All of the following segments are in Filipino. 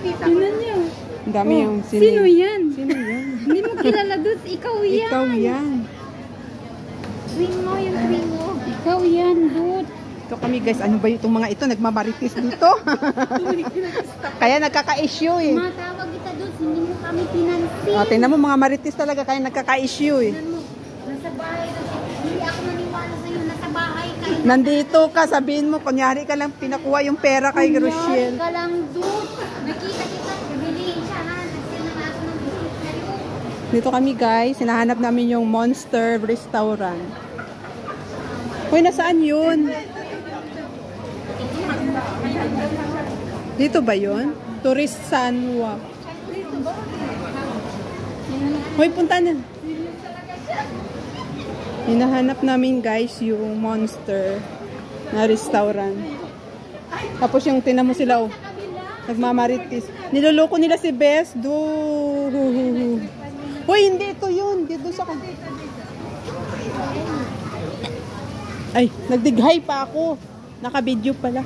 Tingnan niyo. Ang dami yung Sino yan? Sino yan? Hindi mo kilala Dudes. Ikaw yan. Ikaw yan. Twin mo, yung twin mo. Ikaw yan, Dudes. Ito kami guys, ano ba itong mga ito? Nagmamaritis dito. Kaya nagkaka-issue eh. Matawag kita Dudes, hindi mo kami pinansin. O, tingnan mo mga maritis talaga, kaya nagkaka-issue eh. Tingnan mo, nasa bahay Dudes. Hindi ako naniwala sa'yo, nasa bahay ka. Nandito ka, sabihin mo, kunyari ka lang pinakuha yung pera kay Rochelle. Kunyari ka lang Dudes. Nakita kita, bilihin siya ha. Nagsilang ako ng biscuit sa'yo. Dito kami guys, hinahanap namin yung Monster Restaurant. Uy, nasaan yun? Dito ba yun? Tourist Sanwa. Uy, punta na. Hinahanap namin guys yung Monster na restaurant. Tapos yung tinan mo sila oh. Nagmamaritis. Niloloko nila si Bes. Uy, hindi ito yun. Dito sa ay, nagdighay pa ako. Naka-video pala.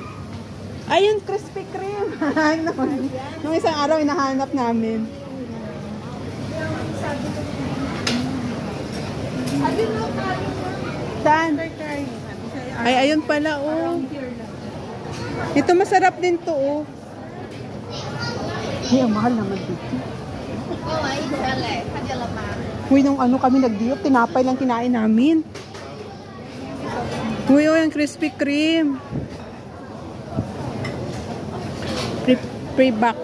Ayun, Krispy Kreme. Nung isang araw, hinahanap namin. Saan? Ay, ayun pala, oh. Ito, masarap din to, oh. Ay, ang mahal naman dito. Uy, nung ano kami nag-diop, tinapay lang kinain namin. Uy, oh, yung Krispy Kreme. Pre-box.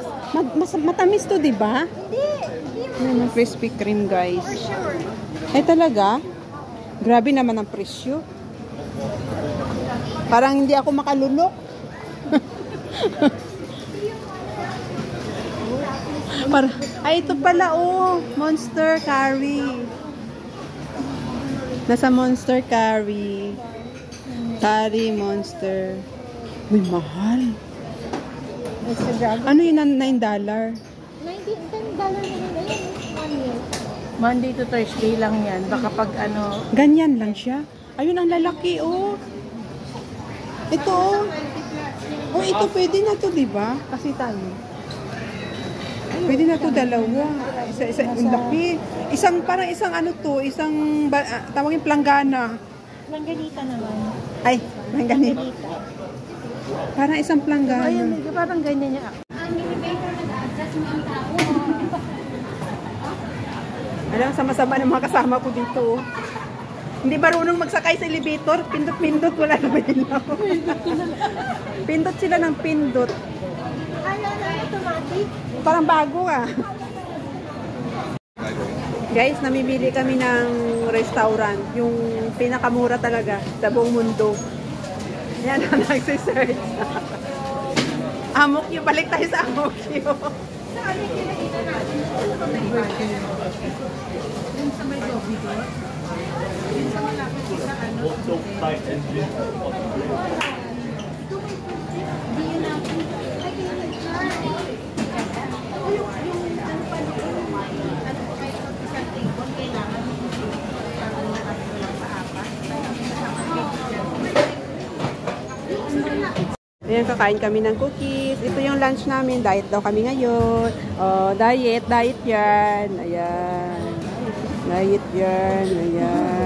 Matamis to, di ba? Hindi. Yung Krispy Kreme, guys. For sure. Ay, talaga? Grabe naman ang presyo. Parang hindi ako makalulok. Ay, ito pala, oh. Monster Curry. Nasa Monster Curry. Curry Monster. Uy, mahal. Ano yun, $9? $10 na rin. Ayun, Monday to Thursday lang yan. Baka pag ano... ganyan lang siya. Ayun ang lalaki, oh. Ito, oh. Oh, ito pwede na to, diba? Kasi tayo. Pwede na to dalawa. Isa, ang laki. Parang isang ano to, tawagin planggana. Langganita naman. Ay, planggana. Parang isang planggana. Ayun, parang ganyan niya. Alam, sama-sama ng mga kasama ko dito. Hindi marunong magsakay sa elevator. Pindot-pindot, wala na ba ilaw. Pindot sila ng pindot. Automatic. Parang bago ah. Guys, namimili kami ng restaurant. Yung pinakamura talaga sa buong mundo. Yan ang nagsisearch. Amok yun. Balik tayo sa amok yun. Saan yung kinakita natin? Yung sa may lobby ko. Yung sa malapit sa ano. Ayan, kakain kami ng cookies. Ito yung lunch namin. Diet daw kami ngayon. Oh, diet yan. Ayan. Diet yan. Ayan.